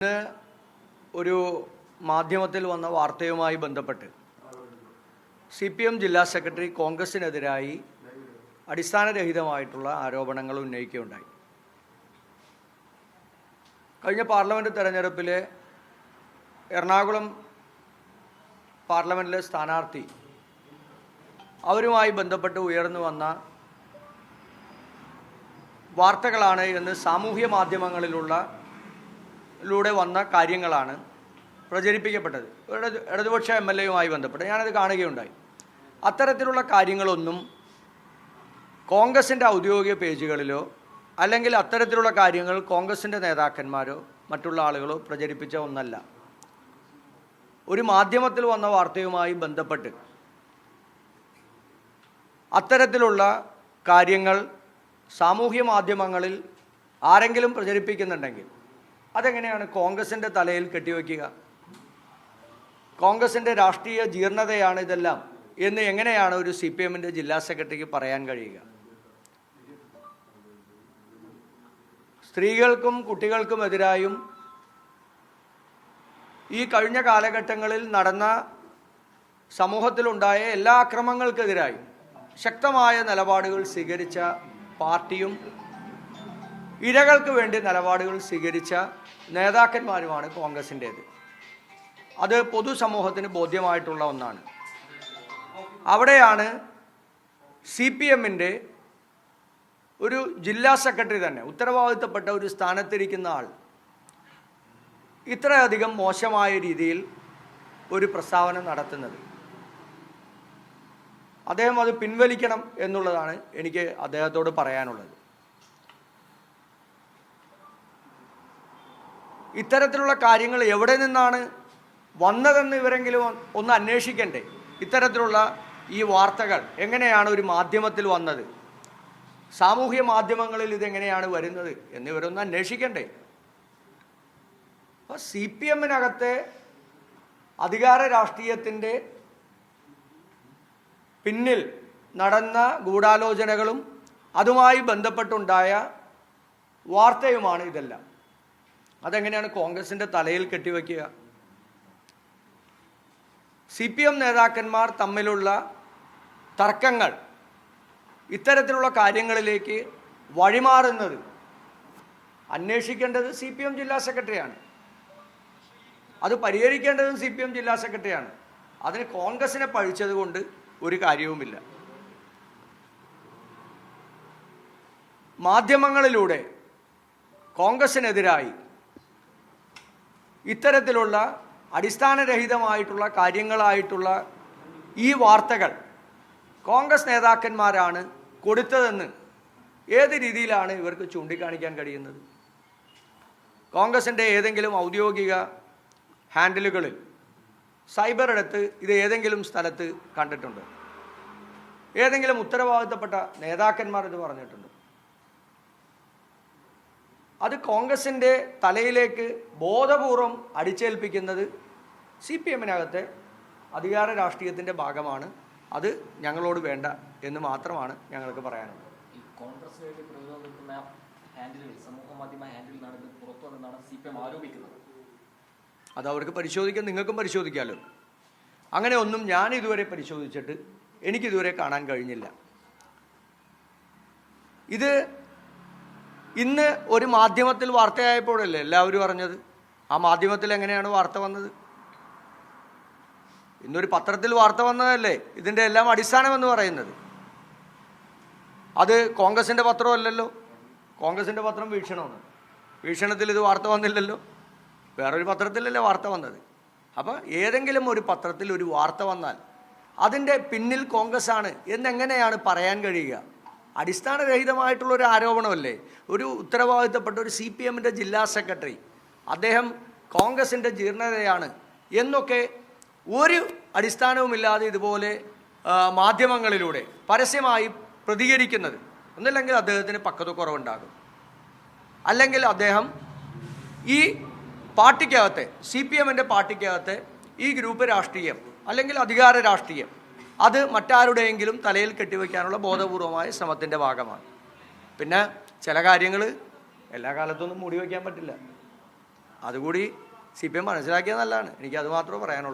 ഇന്ന് ഒരു മാധ്യമത്തിൽ വന്ന വാർത്തയുമായി ബന്ധപ്പെട്ട് CPM ജില്ലാ സെക്രട്ടറി കോൺഗ്രസിനെതിരായി അടിസ്ഥാനരഹിതമായിട്ടുള്ള ആരോപണങ്ങൾ ഉന്നയിക്കുകയുണ്ടായി. കഴിഞ്ഞ പാർലമെൻറ്റ് തെരഞ്ഞെടുപ്പിൽ എറണാകുളം പാർലമെൻറ്റിലെ സ്ഥാനാർത്ഥി അവരുമായി ബന്ധപ്പെട്ട് ഉയർന്നു വന്ന വാർത്തകളാണ് എന്ന് സാമൂഹ്യ മാധ്യമങ്ങളിലൂടെ വന്ന കാര്യങ്ങളാണ് പ്രചരിപ്പിക്കപ്പെട്ടത്. ഇടതുപക്ഷ MLAയുമായി ബന്ധപ്പെട്ട് ഞാനത് കാണുകയുണ്ടായി. അത്തരത്തിലുള്ള കാര്യങ്ങളൊന്നും കോൺഗ്രസിൻ്റെ ഔദ്യോഗിക പേജുകളിലോ അല്ലെങ്കിൽ അത്തരത്തിലുള്ള കാര്യങ്ങൾ കോൺഗ്രസിൻ്റെ നേതാക്കന്മാരോ മറ്റുള്ള ആളുകളോ പ്രചരിപ്പിച്ച ഒന്നല്ല. ഒരു മാധ്യമത്തിൽ വന്ന വാർത്തയുമായി ബന്ധപ്പെട്ട് അത്തരത്തിലുള്ള കാര്യങ്ങൾ സാമൂഹ്യ മാധ്യമങ്ങളിൽ ആരെങ്കിലും പ്രചരിപ്പിക്കുന്നുണ്ടെങ്കിൽ അതെങ്ങനെയാണ് കോൺഗ്രസിൻ്റെ തലയിൽ കെട്ടിവെക്കുക? കോൺഗ്രസിൻ്റെ രാഷ്ട്രീയ ജീർണതയാണ് ഇതെല്ലാം എന്ന് എങ്ങനെയാണ് ഒരു CPMൻ്റെ ജില്ലാ സെക്രട്ടറിക്ക് പറയാൻ കഴിയുക? സ്ത്രീകൾക്കും കുട്ടികൾക്കുമെതിരായും ഈ കഴിഞ്ഞ കാലഘട്ടങ്ങളിൽ നടന്ന സമൂഹത്തിലുണ്ടായ എല്ലാ അക്രമങ്ങൾക്കെതിരായും ശക്തമായ നിലപാടുകൾ സ്വീകരിച്ച പാർട്ടിയും ഇരകൾക്ക് വേണ്ടി നിലപാടുകൾ സ്വീകരിച്ച നേതാക്കന്മാരുമാണ് കോൺഗ്രസിൻ്റേത്. അത് പൊതുസമൂഹത്തിന് ബോധ്യമായിട്ടുള്ള ഒന്നാണ്. അവിടെയാണ് CPMൻ്റെ ഒരു ജില്ലാ സെക്രട്ടറി തന്നെ ഉത്തരവാദിത്തപ്പെട്ട ഒരു സ്ഥാനത്തിരിക്കുന്ന ആൾ ഇത്രയധികം മോശമായ രീതിയിൽ ഒരു പ്രസ്താവന നടത്തുന്നത്. അദ്ദേഹം അത് പിൻവലിക്കണം എന്നുള്ളതാണ് എനിക്ക് അദ്ദേഹത്തോട് പറയാനുള്ളത്. ഇത്തരത്തിലുള്ള കാര്യങ്ങൾ എവിടെ നിന്നാണ് വന്നതെന്ന് ഇവരെങ്കിലും ഒന്ന് അന്വേഷിക്കണ്ടേ? ഇത്തരത്തിലുള്ള ഈ വാർത്തകൾ എങ്ങനെയാണ് ഒരു മാധ്യമത്തിൽ വന്നത്, സാമൂഹ്യ മാധ്യമങ്ങളിൽ ഇതെങ്ങനെയാണ് വരുന്നത് എന്നിവരൊന്ന് അന്വേഷിക്കണ്ടേ? അപ്പോൾ CPMനകത്തെ അധികാര രാഷ്ട്രീയത്തിൻ്റെ പിന്നിൽ നടന്ന ഗൂഢാലോചനകളും അതുമായി ബന്ധപ്പെട്ടുണ്ടായ വാർത്തയുമാണ് ഇതെല്ലാം. അതെങ്ങനെയാണ് കോൺഗ്രസിൻ്റെ തലയിൽ കെട്ടിവെക്കുക? CPM നേതാക്കന്മാർ തമ്മിലുള്ള തർക്കങ്ങൾ ഇത്തരത്തിലുള്ള കാര്യങ്ങളിലേക്ക് വഴിമാറുന്നത് അന്വേഷിക്കേണ്ടത് CPM ജില്ലാ സെക്രട്ടറിയാണ്. അത് പരിഹരിക്കേണ്ടതും CPM ജില്ലാ സെക്രട്ടറിയാണ്. അതിന് കോൺഗ്രസിനെ പഴിച്ചത് കൊണ്ട് ഒരു കാര്യവുമില്ല. മാധ്യമങ്ങളിലൂടെ കോൺഗ്രസിനെതിരായി ഇത്തരത്തിലുള്ള അടിസ്ഥാനരഹിതമായിട്ടുള്ള കാര്യങ്ങളായിട്ടുള്ള ഈ വാർത്തകൾ കോൺഗ്രസ് നേതാക്കന്മാരാണ് കൊടുത്തതെന്ന് ഏത് രീതിയിലാണ് ഇവർക്ക് ചൂണ്ടിക്കാണിക്കാൻ കഴിയുന്നത്? കോൺഗ്രസിൻ്റെ ഏതെങ്കിലും ഔദ്യോഗിക ഹാൻഡിലുകളിൽ സൈബർ എടുത്ത് ഇത് ഏതെങ്കിലും സ്ഥലത്ത് കണ്ടിട്ടുണ്ടോ? ഏതെങ്കിലും ഉത്തരവാദിത്തപ്പെട്ട നേതാക്കന്മാർ ഇത് പറഞ്ഞിട്ടുണ്ടോ? അത് കോൺഗ്രസിൻ്റെ തലയിലേക്ക് ബോധപൂർവം അടിച്ചേൽപ്പിക്കുന്നത് CPMനകത്തെ അധികാര രാഷ്ട്രീയത്തിൻ്റെ ഭാഗമാണ്. അത് ഞങ്ങളോട് വേണ്ട എന്ന് മാത്രമാണ് ഞങ്ങൾക്ക് പറയാനുള്ളത്. കോൺഗ്രസ് വേണ്ടി പ്രതിരോധിക്കുന്ന ഹാൻഡിലുകൾ സമൂഹ മാധ്യമ ഹാൻഡിൽ നടന്ന് പുറത്തു വന്നെന്നാണ് CPM ആരോപിക്കുന്നത്. അത് അവർക്ക് പരിശോധിക്കാൻ, നിങ്ങൾക്കും പരിശോധിക്കാമല്ലോ. അങ്ങനെ ഒന്നും ഞാൻ ഇതുവരെ പരിശോധിച്ചിട്ട് എനിക്കിതുവരെ കാണാൻ കഴിഞ്ഞില്ല. ഇത് ഇന്ന് ഒരു മാധ്യമത്തിൽ വാർത്തയായപ്പോഴല്ലേ എല്ലാവരും അറിഞ്ഞത്? ആ മാധ്യമത്തിൽ എങ്ങനെയാണ് വാർത്ത വന്നത്? ഇന്നൊരു പത്രത്തിൽ വാർത്ത വന്നതല്ലേ ഇതിൻ്റെ എല്ലാം അടിസ്ഥാനമെന്ന് പറയുന്നത്. അത് കോൺഗ്രസിൻ്റെ പത്രമല്ലല്ലോ. കോൺഗ്രസിൻ്റെ പത്രം വീക്ഷണമാണ്. വീക്ഷണത്തിൽ ഇത് വാർത്ത വന്നില്ലല്ലോ. വേറൊരു പത്രത്തിലല്ലേ വാർത്ത വന്നത്. അപ്പോൾ ഏതെങ്കിലും ഒരു പത്രത്തിൽ ഒരു വാർത്ത വന്നാൽ അതിൻ്റെ പിന്നിൽ കോൺഗ്രസ് ആണ് എന്നെങ്ങനെയാണ് പറയാൻ കഴിയുക? അടിസ്ഥാനരഹിതമായിട്ടുള്ളൊരു ആരോപണമല്ലേ. ഒരു ഉത്തരവാദിത്തപ്പെട്ട ഒരു CPMൻ്റെ ജില്ലാ സെക്രട്ടറി അദ്ദേഹം കോൺഗ്രസിൻ്റെ ജീർണതയാണ് എന്നൊക്കെ ഒരു അടിസ്ഥാനവുമില്ലാതെ ഇതുപോലെ മാധ്യമങ്ങളിലൂടെ പരസ്യമായി പ്രതികരിക്കുന്നത് ഒന്നല്ലെങ്കിൽ അദ്ദേഹത്തിന് പക്വതക്കുറവുണ്ടാകും, അല്ലെങ്കിൽ അദ്ദേഹം ഈ പാർട്ടിക്കകത്തെ CPMൻ്റെ പാർട്ടിക്കകത്തെ ഈ ഗ്രൂപ്പ് രാഷ്ട്രീയം അല്ലെങ്കിൽ അധികാര രാഷ്ട്രീയം അത് മറ്റാരുടെയെങ്കിലും തലയിൽ കെട്ടിവെക്കാനുള്ള ബോധപൂർവമായ ശ്രമത്തിൻ്റെ ഭാഗമാണ്. പിന്നെ ചില കാര്യങ്ങൾ എല്ലാ കാലത്തൊന്നും മൂടി വയ്ക്കാൻ പറ്റില്ല. അതുകൂടി CPM മനസ്സിലാക്കിയത് നല്ലതാണ്. എനിക്ക് അത് മാത്രമേ പറയാനുള്ളൂ.